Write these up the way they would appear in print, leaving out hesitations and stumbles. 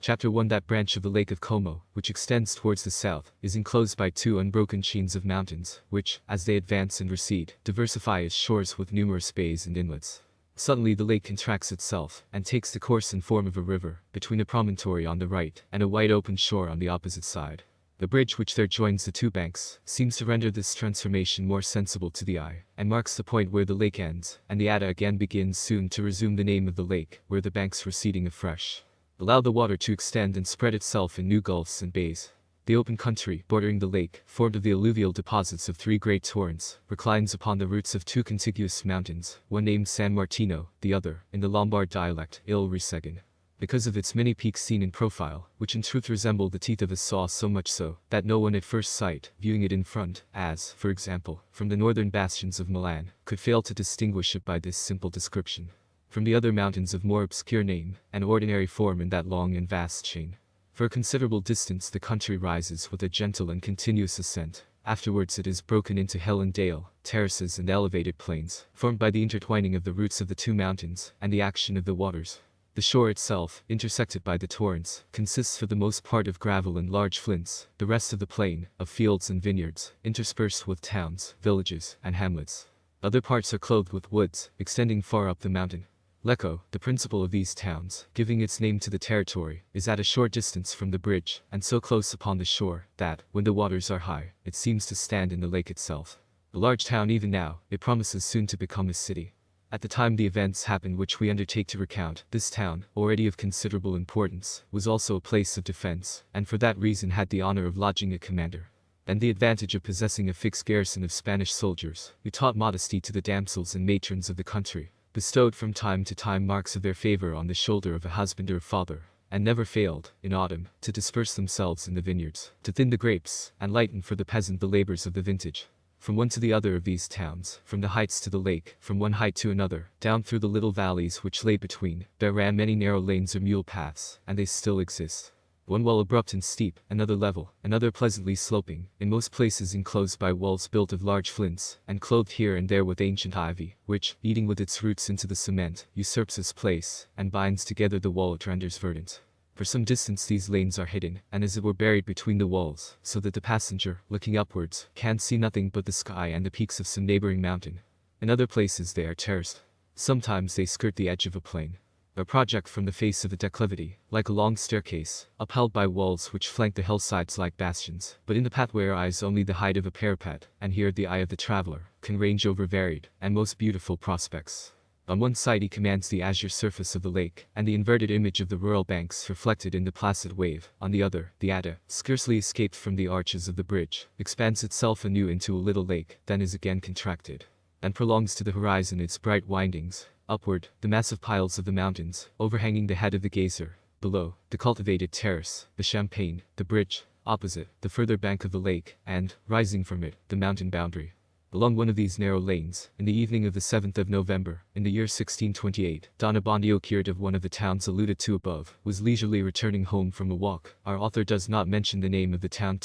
Chapter 1. That branch of the Lake of Como, which extends towards the south, is enclosed by two unbroken chains of mountains, which, as they advance and recede, diversify its shores with numerous bays and inlets. Suddenly the lake contracts itself, and takes the course and form of a river, between a promontory on the right, and a wide open shore on the opposite side. The bridge which there joins the two banks, seems to render this transformation more sensible to the eye, and marks the point where the lake ends, and the Adda again begins soon to resume the name of the lake, where the banks receding afresh allow the water to extend and spread itself in new gulfs and bays. The open country, bordering the lake, formed of the alluvial deposits of three great torrents, reclines upon the roots of two contiguous mountains, one named San Martino, the other, in the Lombard dialect, Il Risegan. Because of its many peaks seen in profile, which in truth resemble the teeth of a saw, so much so, that no one at first sight, viewing it in front, as, for example, from the northern bastions of Milan, could fail to distinguish it by this simple description from the other mountains of more obscure name and ordinary form in that long and vast chain. For a considerable distance the country rises with a gentle and continuous ascent. Afterwards it is broken into hill and dale, terraces and elevated plains, formed by the intertwining of the roots of the two mountains and the action of the waters. The shore itself, intersected by the torrents, consists for the most part of gravel and large flints, the rest of the plain, of fields and vineyards, interspersed with towns, villages, and hamlets. Other parts are clothed with woods, extending far up the mountain. Lecco, the principal of these towns, giving its name to the territory, is at a short distance from the bridge, and so close upon the shore, that, when the waters are high, it seems to stand in the lake itself. A large town even now, it promises soon to become a city. At the time the events happened which we undertake to recount, this town, already of considerable importance, was also a place of defense, and for that reason had the honor of lodging a commander, and the advantage of possessing a fixed garrison of Spanish soldiers, who taught modesty to the damsels and matrons of the country, bestowed from time to time marks of their favor on the shoulder of a husband or father, and never failed, in autumn, to disperse themselves in the vineyards, to thin the grapes, and lighten for the peasant the labors of the vintage. From one to the other of these towns, from the heights to the lake, from one height to another, down through the little valleys which lay between, there ran many narrow lanes or mule paths, and they still exist. One well abrupt and steep, another level, another pleasantly sloping, in most places enclosed by walls built of large flints, and clothed here and there with ancient ivy, which, eating with its roots into the cement, usurps its place, and binds together the wall it renders verdant. For some distance these lanes are hidden, and as it were buried between the walls, so that the passenger, looking upwards, can see nothing but the sky and the peaks of some neighboring mountain. In other places they are terraced. Sometimes they skirt the edge of a plain, or project from the face of a declivity, like a long staircase, upheld by walls which flank the hillsides like bastions, but in the path where eyes only the height of a parapet, and here the eye of the traveler, can range over varied, and most beautiful prospects. On one side he commands the azure surface of the lake, and the inverted image of the rural banks reflected in the placid wave. On the other, the Adda, scarcely escaped from the arches of the bridge, expands itself anew into a little lake, then is again contracted, and prolongs to the horizon its bright windings. Upward, the massive piles of the mountains, overhanging the head of the geyser. Below, the cultivated terrace, the champaign, the bridge. Opposite, the further bank of the lake, and, rising from it, the mountain boundary. Along one of these narrow lanes, in the evening of the 7th of November, in the year 1628, Don Abbondio, curate of one of the towns alluded to above, was leisurely returning home from a walk. Our author does not mention the name of the town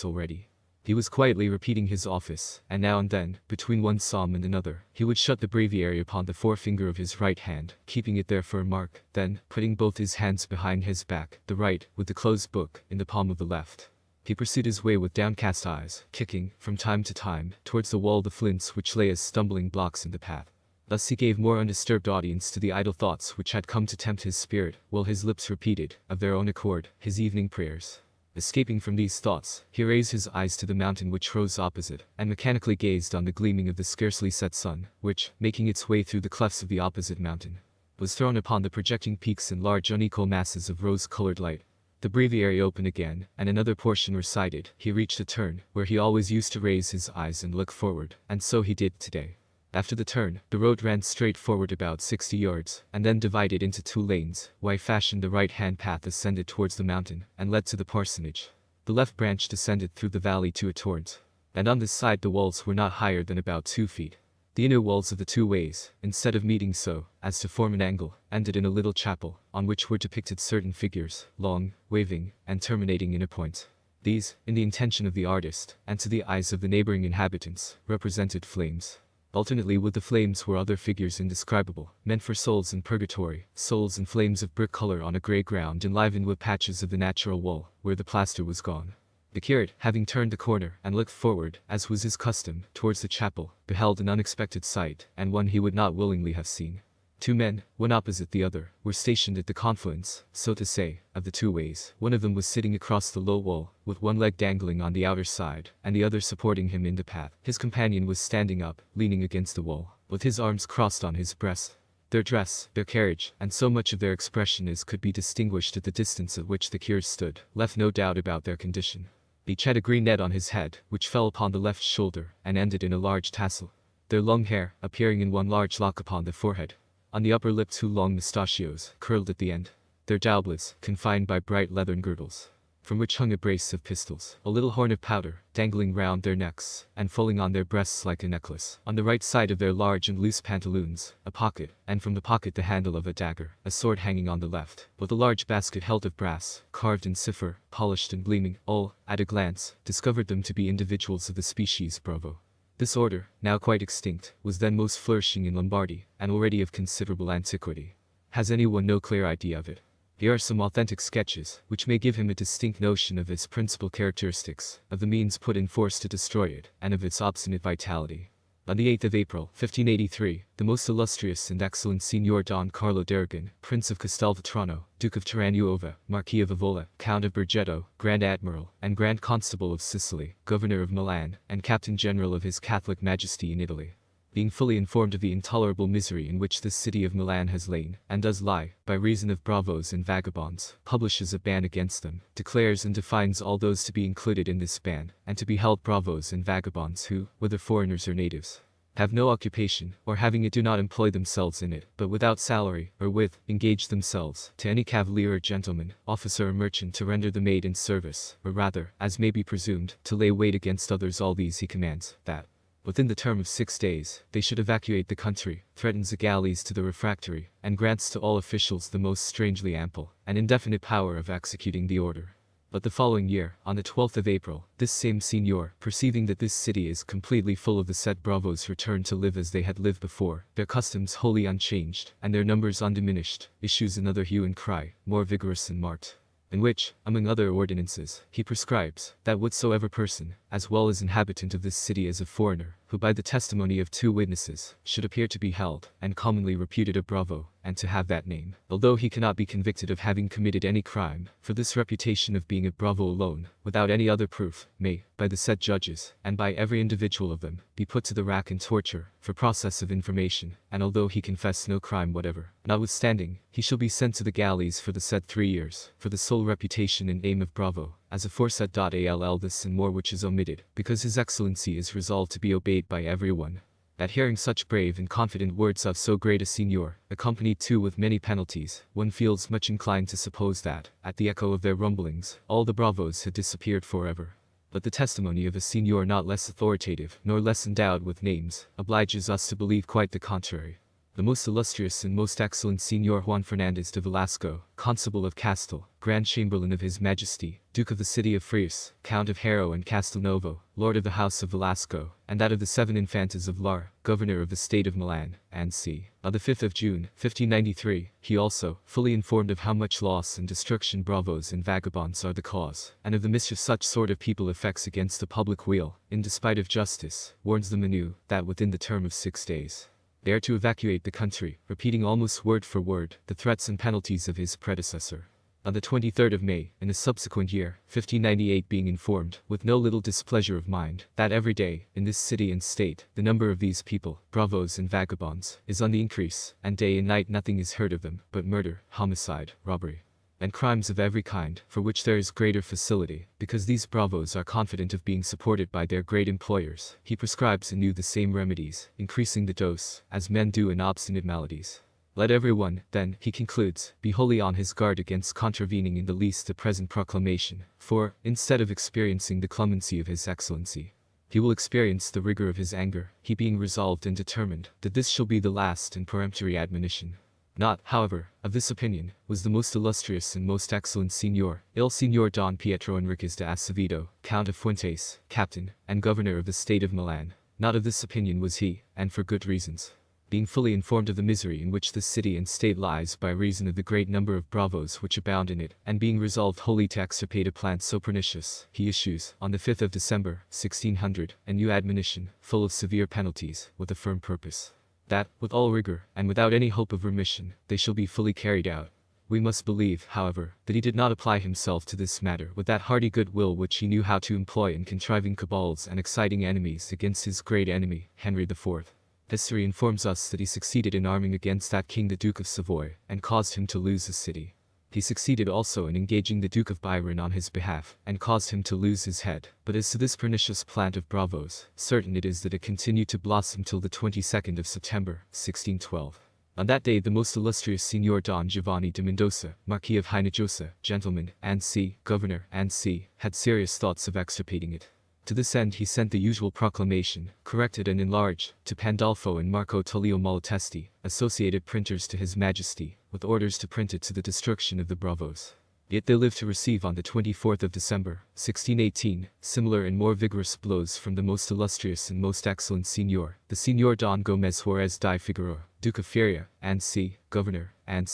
already. He was quietly repeating his office, and now and then, between one psalm and another, he would shut the breviary upon the forefinger of his right hand, keeping it there for a mark, then, putting both his hands behind his back, the right, with the closed book, in the palm of the left, he pursued his way with downcast eyes, kicking, from time to time, towards the wall the flints which lay as stumbling blocks in the path. Thus he gave more undisturbed audience to the idle thoughts which had come to tempt his spirit, while his lips repeated, of their own accord, his evening prayers. Escaping from these thoughts, he raised his eyes to the mountain which rose opposite, and mechanically gazed on the gleaming of the scarcely set sun, which, making its way through the clefts of the opposite mountain, was thrown upon the projecting peaks in large unequal masses of rose-colored light. The breviary opened again, and another portion recited. He reached a turn, where he always used to raise his eyes and look forward, and so he did today. After the turn, the road ran straight forward about 60 yards, and then divided into two lanes. Y-fashioned the right-hand path ascended towards the mountain, and led to the parsonage. The left branch descended through the valley to a torrent, and on this side the walls were not higher than about 2 feet. The inner walls of the two ways, instead of meeting so as to form an angle, ended in a little chapel, on which were depicted certain figures, long, waving, and terminating in a point. These, in the intention of the artist, and to the eyes of the neighboring inhabitants, represented flames. Alternately with the flames were other figures indescribable, meant for souls in purgatory, souls in flames of brick color on a grey ground enlivened with patches of the natural wool, where the plaster was gone. The curate, having turned the corner and looked forward, as was his custom, towards the chapel, beheld an unexpected sight, and one he would not willingly have seen. Two men, one opposite the other, were stationed at the confluence, so to say, of the two ways. One of them was sitting across the low wall, with one leg dangling on the outer side, and the other supporting him in the path. His companion was standing up, leaning against the wall, with his arms crossed on his breast. Their dress, their carriage, and so much of their expression as could be distinguished at the distance at which the curate stood, left no doubt about their condition. Each had a green net on his head, which fell upon the left shoulder, and ended in a large tassel. Their long hair, appearing in one large lock upon the forehead. On the upper lip 2 long mustachios, curled at the end. Their doublets, confined by bright leathern girdles, from which hung a brace of pistols, a little horn of powder, dangling round their necks, and falling on their breasts like a necklace. On the right side of their large and loose pantaloons, a pocket, and from the pocket the handle of a dagger, a sword hanging on the left, with a large basket held of brass, carved in cipher, polished and gleaming. All, at a glance, discovered them to be individuals of the species bravo. This order, now quite extinct, was then most flourishing in Lombardy, and already of considerable antiquity. Has anyone no clear idea of it? Here are some authentic sketches, which may give him a distinct notion of its principal characteristics, of the means put in force to destroy it, and of its obstinate vitality. On the 8th of April, 1583, the most illustrious and excellent Signor Don Carlo d'Aragon, Prince of Castelvetrano, Duke of Terranuova, Marquis of Avola, Count of Bergetto, Grand Admiral, and Grand Constable of Sicily, Governor of Milan, and Captain General of His Catholic Majesty in Italy, being fully informed of the intolerable misery in which this city of Milan has lain, and does lie, by reason of bravos and vagabonds, publishes a ban against them, declares and defines all those to be included in this ban, and to be held bravos and vagabonds who, whether foreigners or natives, have no occupation, or having it do not employ themselves in it, but without salary, or with, engage themselves, to any cavalier or gentleman, officer or merchant to render the maid in service, or rather, as may be presumed, to lay wait against others. All these he commands, that within the term of 6 days, they should evacuate the country, threatens the galleys to the refractory, and grants to all officials the most strangely ample and indefinite power of executing the order. But the following year, on the 12th of April, this same signor, perceiving that this city is completely full of the said bravos returned to live as they had lived before, their customs wholly unchanged, and their numbers undiminished, issues another hue and cry, more vigorous and marked, in which, among other ordinances, he prescribes, that whatsoever person, as well as inhabitant of this city as a foreigner, who by the testimony of 2 witnesses, should appear to be held, and commonly reputed a bravo, and to have that name, although he cannot be convicted of having committed any crime, for this reputation of being a bravo alone, without any other proof, may, by the said judges, and by every individual of them, be put to the rack and torture, for process of information, and although he confess no crime whatever, notwithstanding, he shall be sent to the galleys for the said 3 years, for the sole reputation and name of bravo, as aforesaid. All this and more which is omitted, because his excellency is resolved to be obeyed by every one. At hearing such brave and confident words of so great a signor, accompanied too with many penalties, one feels much inclined to suppose that, at the echo of their rumblings, all the bravos had disappeared forever. But the testimony of a signor not less authoritative, nor less endowed with names, obliges us to believe quite the contrary. The most illustrious and most excellent Signor Juan Fernandez de Velasco, Constable of Castel, Grand Chamberlain of His Majesty, Duke of the City of Frius, Count of Haro and Castelnovo, Lord of the House of Velasco, and that of the 7 Infantas of Lar, Governor of the State of Milan, and c. On the 5th of June, 1593, he also, fully informed of how much loss and destruction bravos and vagabonds are the cause, and of the mischief such sort of people effects against the public weal, in despite of justice, warns them anew, that within the term of 6 days, they are to evacuate the country, repeating almost word for word the threats and penalties of his predecessor. On the 23rd of May, in the subsequent year, 1598, being informed, with no little displeasure of mind, that every day, in this city and state, the number of these people, bravos and vagabonds, is on the increase, and day and night nothing is heard of them, but murder, homicide, robbery, and crimes of every kind, for which there is greater facility, because these bravos are confident of being supported by their great employers, he prescribes anew the same remedies, increasing the dose, as men do in obstinate maladies. Let everyone, then, he concludes, be wholly on his guard against contravening in the least the present proclamation, for, instead of experiencing the clemency of his excellency, he will experience the rigor of his anger, he being resolved and determined that this shall be the last and peremptory admonition. Not, however, of this opinion, was the most illustrious and most excellent Signor, Il Signor Don Pietro Enriquez de Acevedo, Count of Fuentes, Captain, and Governor of the State of Milan. Not of this opinion was he, and for good reasons. Being fully informed of the misery in which this city and state lies by reason of the great number of bravos which abound in it, and being resolved wholly to extirpate a plant so pernicious, he issues, on the 5th of December, 1600, a new admonition, full of severe penalties, with a firm purpose, that, with all rigor, and without any hope of remission, they shall be fully carried out. We must believe, however, that he did not apply himself to this matter with that hearty good will which he knew how to employ in contriving cabals and exciting enemies against his great enemy, Henry IV. History informs us that he succeeded in arming against that king the Duke of Savoy, and caused him to lose his city. He succeeded also in engaging the Duke of Byron on his behalf, and caused him to lose his head. But as to this pernicious plant of bravos, certain it is that it continued to blossom till the 22nd of September, 1612. On that day the most illustrious Signor Don Giovanni de Mendoza, Marquis of Hinojosa, gentleman, and governor, and had serious thoughts of extirpating it. To this end he sent the usual proclamation, corrected and enlarged, to Pandolfo and Marco Tullio Malatesti, associated printers to his majesty, with orders to print it to the destruction of the bravos. Yet they lived to receive on the 24th of December, 1618, similar and more vigorous blows from the most illustrious and most excellent Signor, the Signor Don Gomez Juarez di Figueroa, Duke of Feria, and governor, and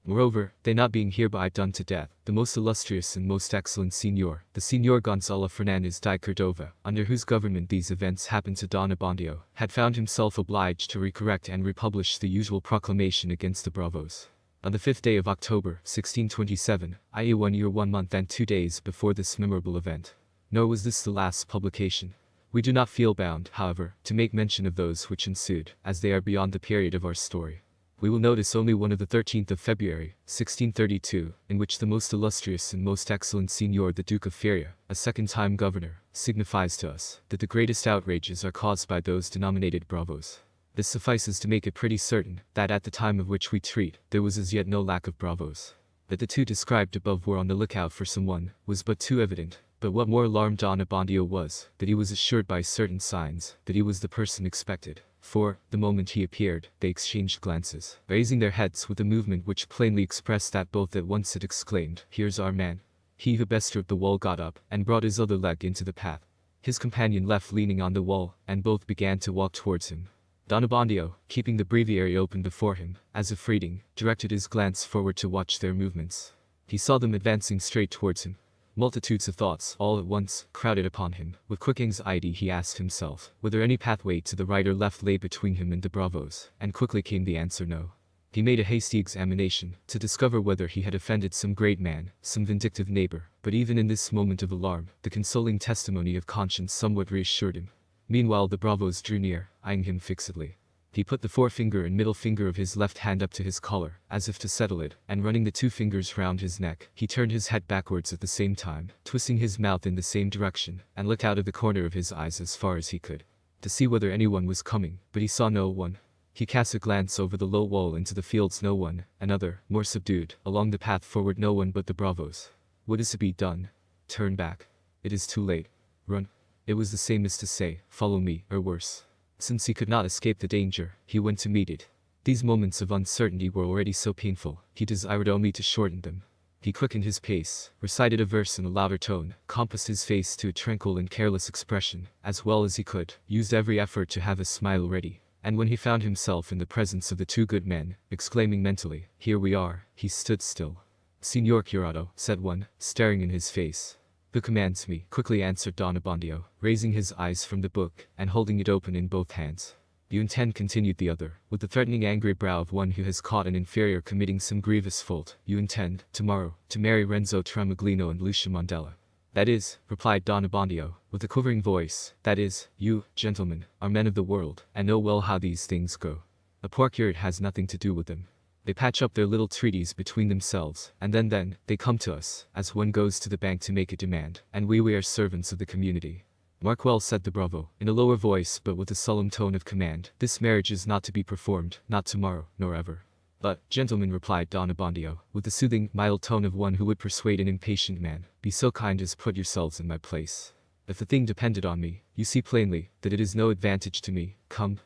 Moreover, they not being hereby done to death, the most illustrious and most excellent Signor, the Signor Gonzalo Fernandez di Cordova, under whose government these events happened to Don Abbondio, had found himself obliged to recorrect and republish the usual proclamation against the bravos. On the 5th day of October, 1627, i.e. 1 year 1 month and 2 days before this memorable event. Nor was this the last publication. We do not feel bound, however, to make mention of those which ensued, as they are beyond the period of our story. We will notice only one of the 13th of February, 1632, in which the most illustrious and most excellent Signor the Duke of Feria, a second-time governor, signifies to us that the greatest outrages are caused by those denominated bravos. This suffices to make it pretty certain that at the time of which we treat, there was as yet no lack of bravos. That the two described above were on the lookout for someone, was but too evident, but what more alarmed Don Abbondio was, that he was assured by certain signs, that he was the person expected. For, the moment he appeared, they exchanged glances, raising their heads with a movement which plainly expressed that both at once had exclaimed, "Here's our man." He who best strode the wall got up, and brought his other leg into the path. His companion left leaning on the wall, and both began to walk towards him. Don Abbondio, keeping the breviary open before him, as if reading, directed his glance forward to watch their movements. He saw them advancing straight towards him. Multitudes of thoughts, all at once, crowded upon him. With quick anxiety he asked himself, whether any pathway to the right or left lay between him and the bravos, and quickly came the answer no. He made a hasty examination, to discover whether he had offended some great man, some vindictive neighbor, but even in this moment of alarm, the consoling testimony of conscience somewhat reassured him. Meanwhile the bravos drew near, eyeing him fixedly. He put the forefinger and middle finger of his left hand up to his collar, as if to settle it, and running the 2 fingers round his neck, he turned his head backwards at the same time, twisting his mouth in the same direction, and looked out of the corner of his eyes as far as he could, to see whether anyone was coming, but he saw no one. He cast a glance over the low wall into the fields, no one, another, more subdued, along the path forward, no one but the bravos. What is to be done? Turn back. It is too late. Run. It was the same as to say, follow me, or worse. Since he could not escape the danger, he went to meet it. These moments of uncertainty were already so painful, he desired only to shorten them. He quickened his pace, recited a verse in a louder tone, compassed his face to a tranquil and careless expression, as well as he could, used every effort to have a smile ready, and when he found himself in the presence of the 2 good men, exclaiming mentally, "Here we are," he stood still. "Signor Curado," said one, staring in his face. "Who commands me?" quickly answered Don Abbondio, raising his eyes from the book, and holding it open in both hands. "You intend," continued the other, with the threatening angry brow of one who has caught an inferior committing some grievous fault, "you intend, tomorrow, to marry Renzo Tramaglino and Lucia Mondella." "That is," replied Don Abbondio, with a quivering voice, "that is, you, gentlemen, are men of the world, and know well how these things go. A poor curate has nothing to do with them. They patch up their little treaties between themselves, and then, they come to us, as one goes to the bank to make a demand, and we are servants of the community." "Mark well," said the bravo, in a lower voice but with a solemn tone of command, "this marriage is not to be performed, not tomorrow, nor ever." "But, gentlemen," replied Don Abbondio, with the soothing, mild tone of one who would persuade an impatient man, "be so kind as put yourselves in my place. If the thing depended on me, you see plainly, that it is no advantage to me." Come,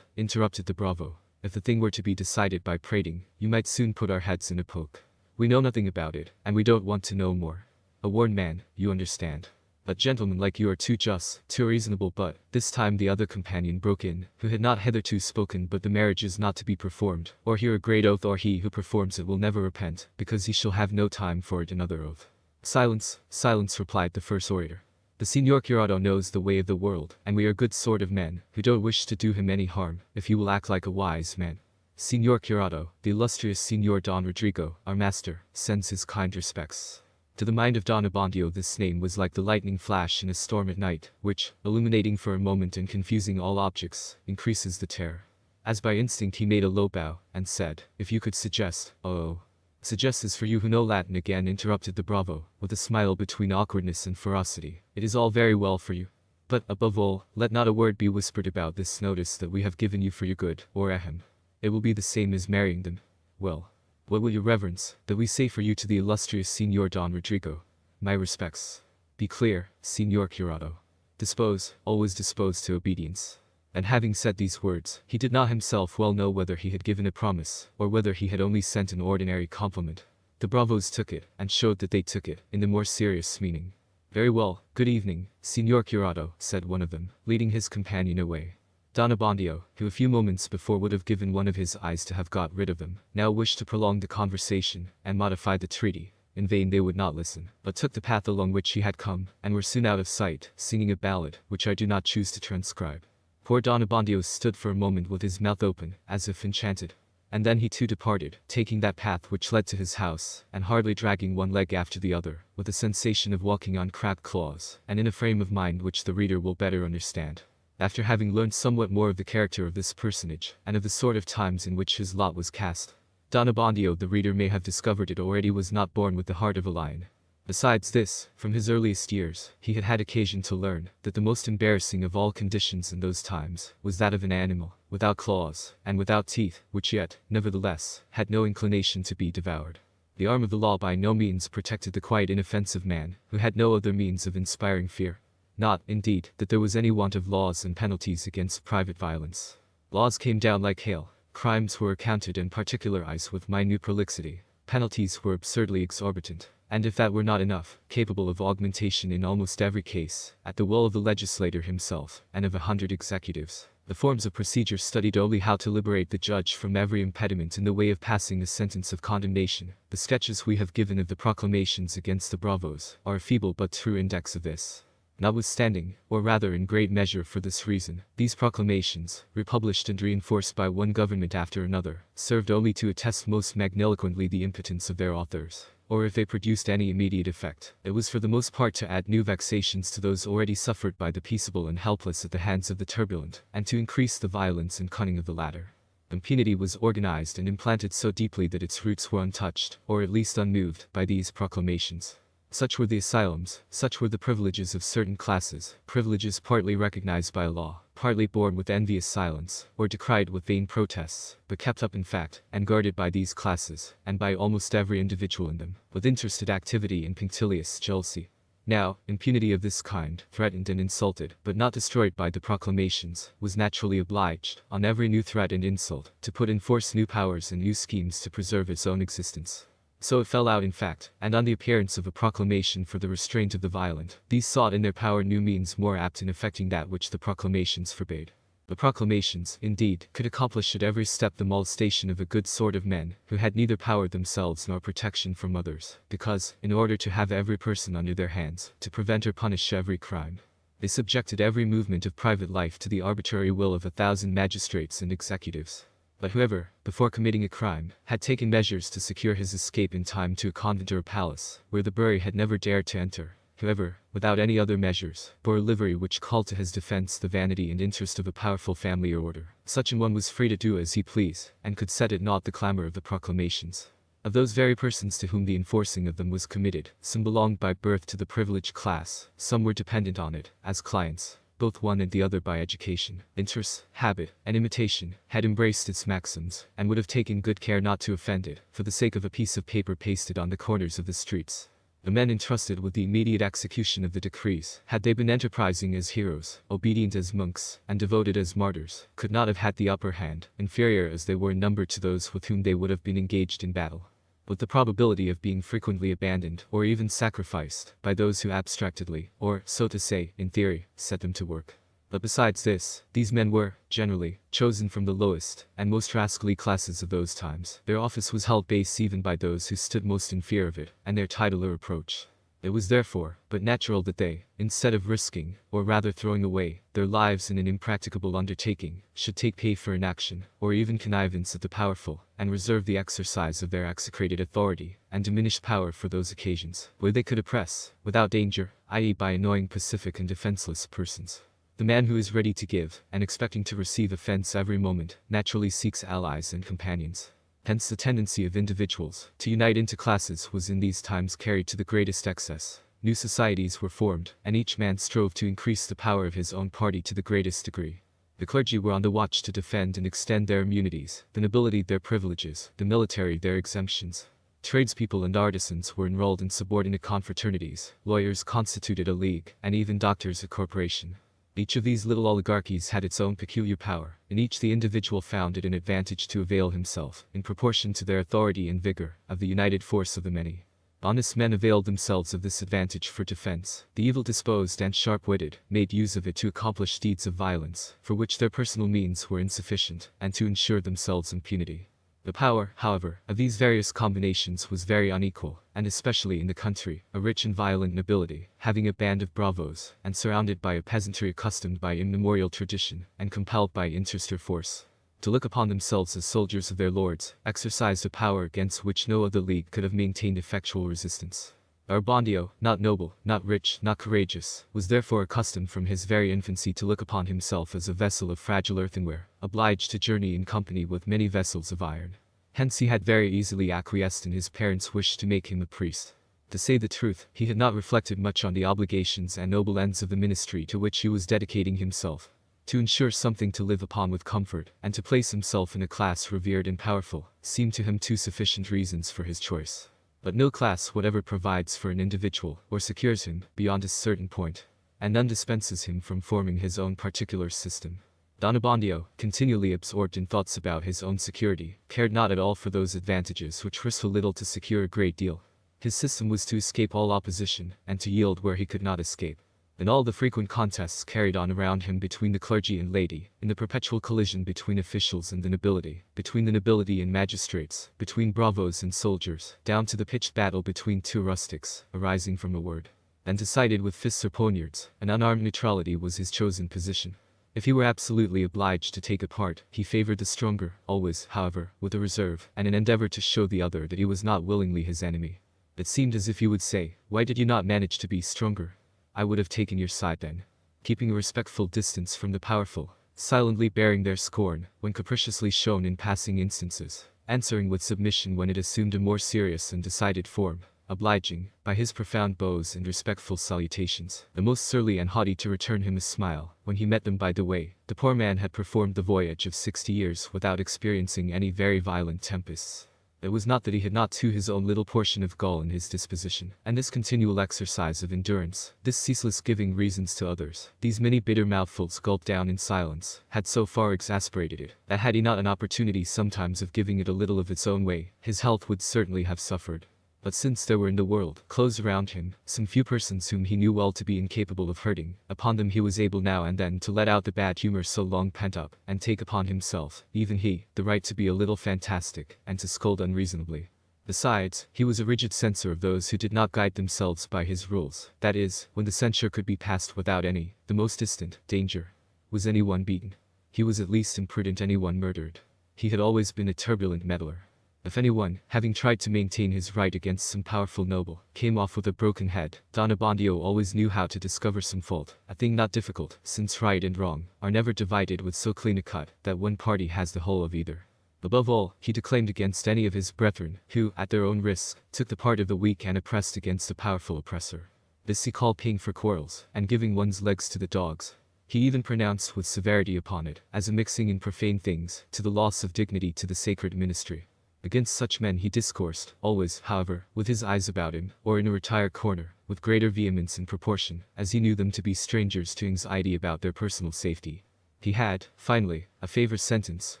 interrupted the bravo. "If the thing were to be decided by prating, you might soon put our heads in a poke. We know nothing about it, and we don't want to know more. A warned man, you understand." "A gentleman like you are too just, too reasonable, but—" This time the other companion broke in, who had not hitherto spoken. "But the marriage is not to be performed, or hear a great oath, or he who performs it will never repent, because he shall have no time for it." Another oath. "Silence, silence," replied the first orator. "The Signor Curado knows the way of the world, and we are good sort of men, who don't wish to do him any harm, if he will act like a wise man. Signor Curado, the illustrious Signor Don Rodrigo, our master, sends his kind respects." To the mind of Don Abbondio this name was like the lightning flash in a storm at night, which, illuminating for a moment and confusing all objects, increases the terror. As by instinct he made a low bow, and said, "If you could suggest—" "Oh. Suggest is for you who know Latin," again interrupted the bravo, with a smile between awkwardness and ferocity. "It is all very well for you. But, above all, let not a word be whispered about this notice that we have given you for your good, or ahem. It will be the same as marrying them. Well, what will your reverence, that we say for you to the illustrious Signor Don Rodrigo? My respects. Be clear, Signor Curado. Dispose, always dispose to obedience." And having said these words, he did not himself well know whether he had given a promise, or whether he had only sent an ordinary compliment. The bravos took it, and showed that they took it, in the more serious meaning. "Very well, good evening, Signor Curado," said one of them, leading his companion away. Don Abbondio, who a few moments before would have given one of his eyes to have got rid of them, now wished to prolong the conversation, and modify the treaty. In vain they would not listen, but took the path along which he had come, and were soon out of sight, singing a ballad, which I do not choose to transcribe. Poor Don Abbondio stood for a moment with his mouth open, as if enchanted. And then he too departed, taking that path which led to his house, and hardly dragging one leg after the other, with a sensation of walking on cracked claws, and in a frame of mind which the reader will better understand. After having learned somewhat more of the character of this personage, and of the sort of times in which his lot was cast, Don Abbondio, the reader may have discovered it already, was not born with the heart of a lion. Besides this, from his earliest years, he had had occasion to learn that the most embarrassing of all conditions in those times was that of an animal, without claws, and without teeth, which yet, nevertheless, had no inclination to be devoured. The arm of the law by no means protected the quite inoffensive man, who had no other means of inspiring fear. Not, indeed, that there was any want of laws and penalties against private violence. Laws came down like hail, crimes were accounted and particularized with minute prolixity, penalties were absurdly exorbitant, and if that were not enough, capable of augmentation in almost every case, at the will of the legislator himself, and of 100 executives. The forms of procedure studied only how to liberate the judge from every impediment in the way of passing a sentence of condemnation. The sketches we have given of the proclamations against the bravos are a feeble but true index of this. Notwithstanding, or rather in great measure for this reason, these proclamations, republished and reinforced by one government after another, served only to attest most magniloquently the impotence of their authors. Or if they produced any immediate effect, it was for the most part to add new vexations to those already suffered by the peaceable and helpless at the hands of the turbulent, and to increase the violence and cunning of the latter. Impunity was organized and implanted so deeply that its roots were untouched, or at least unmoved, by these proclamations. Such were the asylums, such were the privileges of certain classes, privileges partly recognized by law, partly borne with envious silence, or decried with vain protests, but kept up in fact, and guarded by these classes, and by almost every individual in them, with interested activity and punctilious jealousy. Now, impunity of this kind, threatened and insulted, but not destroyed by the proclamations, was naturally obliged, on every new threat and insult, to put in force new powers and new schemes to preserve its own existence. So it fell out in fact, and on the appearance of a proclamation for the restraint of the violent, these sought in their power new means more apt in effecting that which the proclamations forbade. The proclamations, indeed, could accomplish at every step the molestation of a good sort of men, who had neither power themselves nor protection from others, because, in order to have every person under their hands, to prevent or punish every crime, they subjected every movement of private life to the arbitrary will of 1,000 magistrates and executives. But whoever, before committing a crime, had taken measures to secure his escape in time to a convent or a palace, where the bury had never dared to enter, whoever, without any other measures, bore a livery which called to his defense the vanity and interest of a powerful family or order, such an one was free to do as he pleased, and could set at naught the clamor of the proclamations. Of those very persons to whom the enforcing of them was committed, some belonged by birth to the privileged class, some were dependent on it, as clients. Both one and the other by education, interest, habit, and imitation, had embraced its maxims, and would have taken good care not to offend it, for the sake of a piece of paper pasted on the corners of the streets. The men entrusted with the immediate execution of the decrees, had they been enterprising as heroes, obedient as monks, and devoted as martyrs, could not have had the upper hand, inferior as they were in number to those with whom they would have been engaged in battle. with the probability of being frequently abandoned or even sacrificed by those who abstractedly, or, so to say, in theory, set them to work. But besides this, these men were, generally, chosen from the lowest and most rascally classes of those times. Their office was held base even by those who stood most in fear of it, and their title or reproach. It was therefore but natural that they, instead of risking, or rather throwing away, their lives in an impracticable undertaking, should take pay for inaction, or even connivance at the powerful, and reserve the exercise of their execrated authority, and diminished power for those occasions, where they could oppress, without danger, i.e. by annoying pacific and defenseless persons. The man who is ready to give, and expecting to receive offense every moment, naturally seeks allies and companions. Hence the tendency of individuals to unite into classes was in these times carried to the greatest excess. New societies were formed, and each man strove to increase the power of his own party to the greatest degree. The clergy were on the watch to defend and extend their immunities, the nobility their privileges, the military their exemptions. Tradespeople and artisans were enrolled in subordinate confraternities, lawyers constituted a league, and even doctors a corporation. Each of these little oligarchies had its own peculiar power. In each the individual found it an advantage to avail himself, in proportion to their authority and vigor, of the united force of the many. Honest men availed themselves of this advantage for defense. The evil-disposed and sharp-witted made use of it to accomplish deeds of violence, for which their personal means were insufficient, and to ensure themselves impunity. The power, however, of these various combinations was very unequal, and especially in the country, a rich and violent nobility, having a band of bravos, and surrounded by a peasantry accustomed by immemorial tradition, and compelled by interest or force to look upon themselves as soldiers of their lords, exercised a power against which no other league could have maintained effectual resistance. Arbondio, not noble, not rich, not courageous, was therefore accustomed from his very infancy to look upon himself as a vessel of fragile earthenware, obliged to journey in company with many vessels of iron. Hence he had very easily acquiesced in his parents' wish to make him a priest. To say the truth, he had not reflected much on the obligations and noble ends of the ministry to which he was dedicating himself. To ensure something to live upon with comfort, and to place himself in a class revered and powerful, seemed to him two sufficient reasons for his choice. But no class whatever provides for an individual, or secures him, beyond a certain point, and none dispenses him from forming his own particular system. Don Abbondio, continually absorbed in thoughts about his own security, cared not at all for those advantages which risked a little to secure a great deal. His system was to escape all opposition, and to yield where he could not escape. In all the frequent contests carried on around him between the clergy and laity, in the perpetual collision between officials and the nobility, between the nobility and magistrates, between bravos and soldiers, down to the pitched battle between two rustics, arising from a word, and decided with fists or poniards, an unarmed neutrality was his chosen position. If he were absolutely obliged to take a part, he favored the stronger, always, however, with a reserve, and an endeavor to show the other that he was not willingly his enemy. It seemed as if he would say, "Why did you not manage to be stronger? I would have taken your side then." Keeping a respectful distance from the powerful, silently bearing their scorn, when capriciously shown in passing instances, answering with submission when it assumed a more serious and decided form, obliging, by his profound bows and respectful salutations, the most surly and haughty to return him a smile, when he met them by the way. The poor man had performed the voyage of 60 years without experiencing any very violent tempests. It was not that he had not too his own little portion of gall in his disposition, and this continual exercise of endurance, this ceaseless giving reasons to others, these many bitter mouthfuls gulped down in silence, had so far exasperated it, that had he not an opportunity sometimes of giving it a little of its own way, his health would certainly have suffered. But since there were in the world, close around him, some few persons whom he knew well to be incapable of hurting, upon them he was able now and then to let out the bad humor so long pent up, and take upon himself, even he, the right to be a little fantastic, and to scold unreasonably. Besides, he was a rigid censor of those who did not guide themselves by his rules, that is, when the censure could be passed without any, the most distant, danger. Was anyone beaten? He was at least imprudent. Anyone murdered? He had always been a turbulent meddler. If anyone, having tried to maintain his right against some powerful noble, came off with a broken head, Don Abbondio always knew how to discover some fault, a thing not difficult, since right and wrong are never divided with so clean a cut that one party has the whole of either. Above all, he declaimed against any of his brethren, who, at their own risk, took the part of the weak and oppressed against the powerful oppressor. This he called paying for quarrels, and giving one's legs to the dogs. He even pronounced with severity upon it, as a mixing in profane things, to the loss of dignity to the sacred ministry. Against such men he discoursed, always, however, with his eyes about him, or in a retired corner, with greater vehemence in proportion, as he knew them to be strangers to anxiety about their personal safety. He had, finally, a favorite sentence,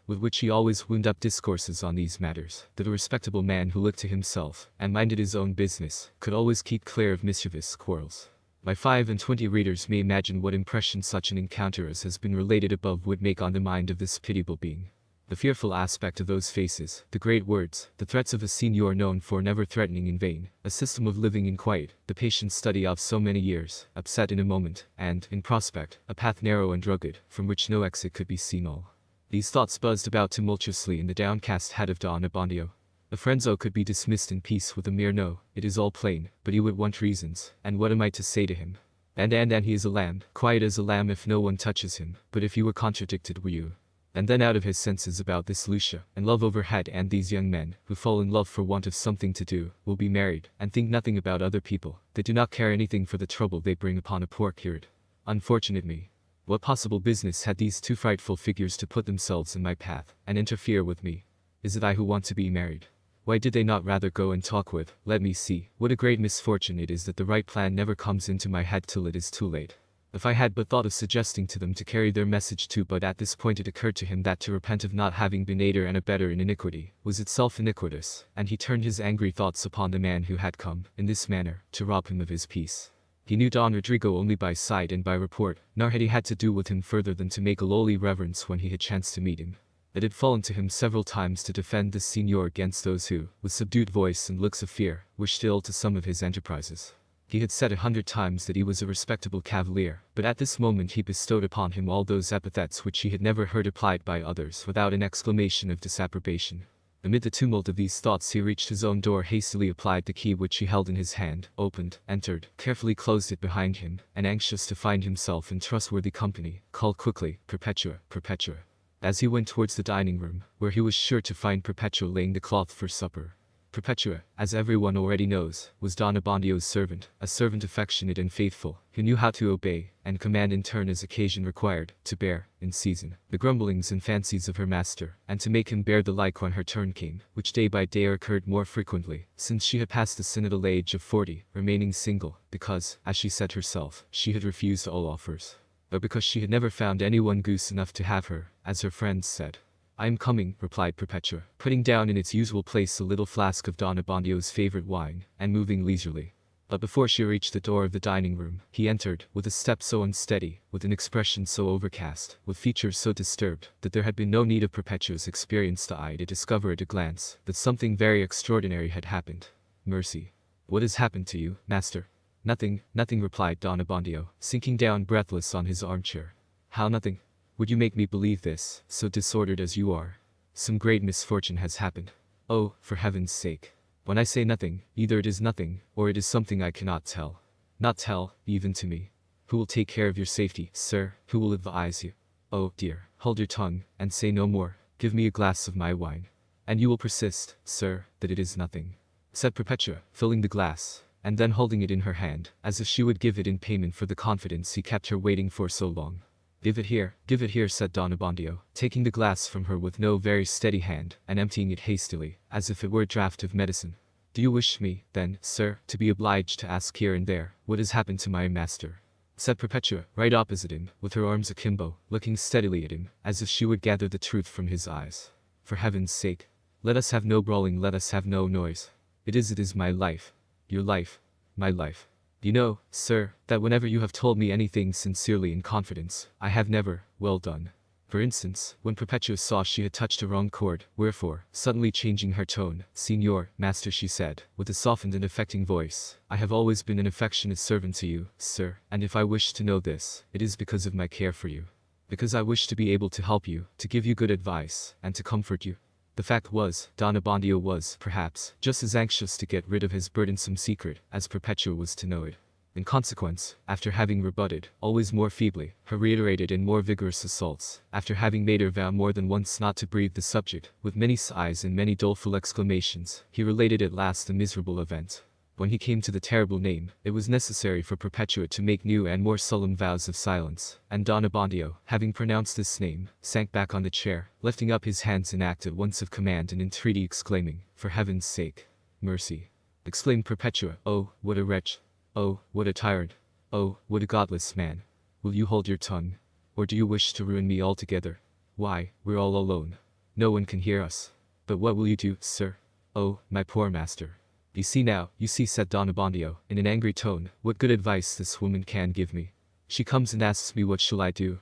with which he always wound up discourses on these matters, that a respectable man who looked to himself, and minded his own business, could always keep clear of mischievous quarrels. My 5-and-20 readers may imagine what impression such an encounter as has been related above would make on the mind of this pitiable being. The fearful aspect of those faces, the great words, the threats of a senior known for never threatening in vain, a system of living in quiet, the patient study of so many years, upset in a moment, and, in prospect, a path narrow and rugged, from which no exit could be seen all. These thoughts buzzed about tumultuously in the downcast head of Don Abbondio. The Frenzo could be dismissed in peace with a mere no, it is all plain, but he would want reasons, and what am I to say to him? And he is a lamb, quiet as a lamb if no one touches him, but if you were contradicted were you? And then out of his senses about this Lucia, and love overhead, and these young men, who fall in love for want of something to do, will be married, and think nothing about other people, they do not care anything for the trouble they bring upon a poor curate. Unfortunate me. What possible business had these two frightful figures to put themselves in my path, and interfere with me? Is it I who want to be married? Why did they not rather go and talk with, let me see, what a great misfortune it is that the right plan never comes into my head till it is too late. If I had but thought of suggesting to them to carry their message too, but at this point it occurred to him that to repent of not having been aider and abettor in iniquity, was itself iniquitous, and he turned his angry thoughts upon the man who had come, in this manner, to rob him of his peace. He knew Don Rodrigo only by sight and by report, nor had he had to do with him further than to make a lowly reverence when he had chanced to meet him. It had fallen to him several times to defend this senior against those who, with subdued voice and looks of fear, wished ill to some of his enterprises. He had said 100 times that he was a respectable cavalier, but at this moment he bestowed upon him all those epithets which he had never heard applied by others without an exclamation of disapprobation. Amid the tumult of these thoughts he reached his own door, hastily applied the key which he held in his hand, opened, entered, carefully closed it behind him, and anxious to find himself in trustworthy company, called quickly, Perpetua, Perpetua. As he went towards the dining room, where he was sure to find Perpetua laying the cloth for supper. Perpetua, as everyone already knows, was Don Abbondio's servant, a servant affectionate and faithful, who knew how to obey, and command in turn as occasion required, to bear, in season, the grumblings and fancies of her master, and to make him bear the like when her turn came, which day by day occurred more frequently, since she had passed the senile age of 40, remaining single, because, as she said herself, she had refused all offers. But because she had never found anyone goose enough to have her, as her friends said. I am coming, replied Perpetua, putting down in its usual place a little flask of Don Abbondio's favorite wine, and moving leisurely. But before she reached the door of the dining room, he entered, with a step so unsteady, with an expression so overcast, with features so disturbed, that there had been no need of Perpetua's experienced eye to discover at a glance that something very extraordinary had happened. Mercy! What has happened to you, master? Nothing, nothing, replied Don Abbondio, sinking down breathless on his armchair. How nothing? Would you make me believe this, so disordered as you are? Some great misfortune has happened. Oh, for heaven's sake. When I say nothing, either it is nothing, or it is something I cannot tell. Not tell, even to me. Who will take care of your safety, sir? Who will advise you? Oh, dear, hold your tongue, and say no more. Give me a glass of my wine. And you will persist, sir, that it is nothing, said Perpetua, filling the glass, and then holding it in her hand, as if she would give it in payment for the confidence he kept her waiting for so long. Give it here, said Don Abbondio, taking the glass from her with no very steady hand, and emptying it hastily, as if it were a draught of medicine. Do you wish me, then, sir, to be obliged to ask here and there, what has happened to my master? Said Perpetua, right opposite him, with her arms akimbo, looking steadily at him, as if she would gather the truth from his eyes. For heaven's sake, let us have no brawling, let us have no noise. It is my life. Your life. My life. You know, sir, that whenever you have told me anything sincerely in confidence, I have never, well done. For instance, when Perpetua saw she had touched a wrong chord, wherefore, suddenly changing her tone, Signor, master, she said, with a softened and affecting voice, I have always been an affectionate servant to you, sir, and if I wish to know this, it is because of my care for you. Because I wish to be able to help you, to give you good advice, and to comfort you. The fact was, Don Abbondio was, perhaps, just as anxious to get rid of his burdensome secret, as Perpetua was to know it. In consequence, after having rebutted, always more feebly, her reiterated and more vigorous assaults, after having made her vow more than once not to breathe the subject, with many sighs and many doleful exclamations, he related at last the miserable event. When he came to the terrible name, it was necessary for Perpetua to make new and more solemn vows of silence, and Don Abbondio, having pronounced this name, sank back on the chair, lifting up his hands in act at once of command and entreaty, exclaiming, For heaven's sake. Mercy. Exclaimed Perpetua, Oh, what a wretch. Oh, what a tyrant. Oh, what a godless man. Will you hold your tongue? Or do you wish to ruin me altogether? Why, we're all alone. No one can hear us. But what will you do, sir? Oh, my poor master. You see now, you see, said Don Abbondio, in an angry tone, what good advice this woman can give me. She comes and asks me what shall I do,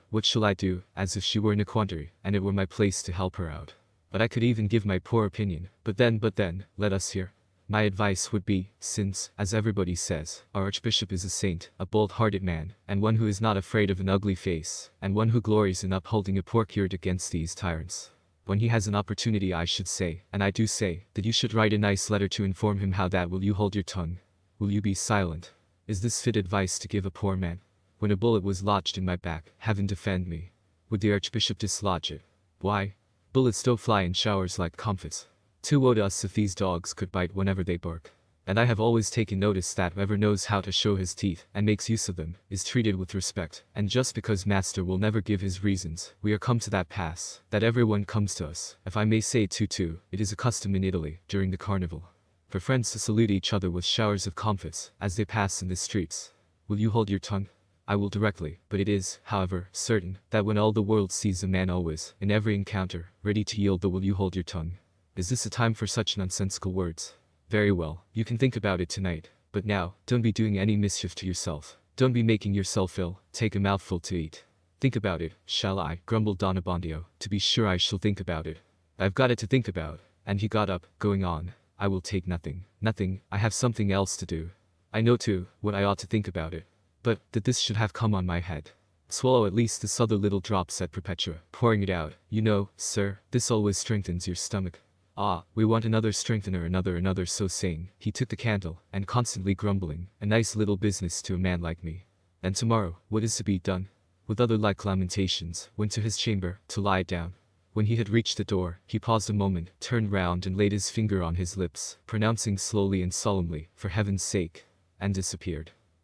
as if she were in a quandary, and it were my place to help her out. But I could even give my poor opinion, but then, let us hear. My advice would be, since, as everybody says, our archbishop is a saint, a bold-hearted man, and one who is not afraid of an ugly face, and one who glories in upholding a poor curate against these tyrants. When he has an opportunity, I should say, and I do say, that you should write a nice letter to inform him how that. Will you hold your tongue? Will you be silent? Is this fit advice to give a poor man? When a bullet was lodged in my back, heaven defend me. Would the archbishop dislodge it? Why? Bullets don't fly in showers like comfits. Woe to us if these dogs could bite whenever they bark. And I have always taken notice that whoever knows how to show his teeth, and makes use of them, is treated with respect, and just because master will never give his reasons, we are come to that pass, that everyone comes to us, if I may say it too, it is a custom in Italy, during the carnival, for friends to salute each other with showers of comfits, as they pass in the streets. Will you hold your tongue? I will directly, but it is, however, certain, that when all the world sees a man always, in every encounter, ready to yield the will you hold your tongue. Is this a time for such nonsensical words? Very well, you can think about it tonight, but now, don't be doing any mischief to yourself. Don't be making yourself ill, take a mouthful to eat. Think about it, shall I? Grumbled Don Abbondio. To be sure I shall think about it. I've got it to think about. And he got up, going on. I will take nothing. Nothing, I have something else to do. I know too, what I ought to think about it. But, that this should have come on my head. Swallow at least this other little drop, said Perpetua, pouring it out. You know, sir, this always strengthens your stomach. Ah, we want another strengthener, another. So saying, he took the candle, and constantly grumbling, a nice little business to a man like me. And tomorrow, what is to be done? With other like lamentations, went to his chamber, to lie down. When he had reached the door, he paused a moment, turned round and laid his finger on his lips, pronouncing slowly and solemnly, for heaven's sake, and disappeared.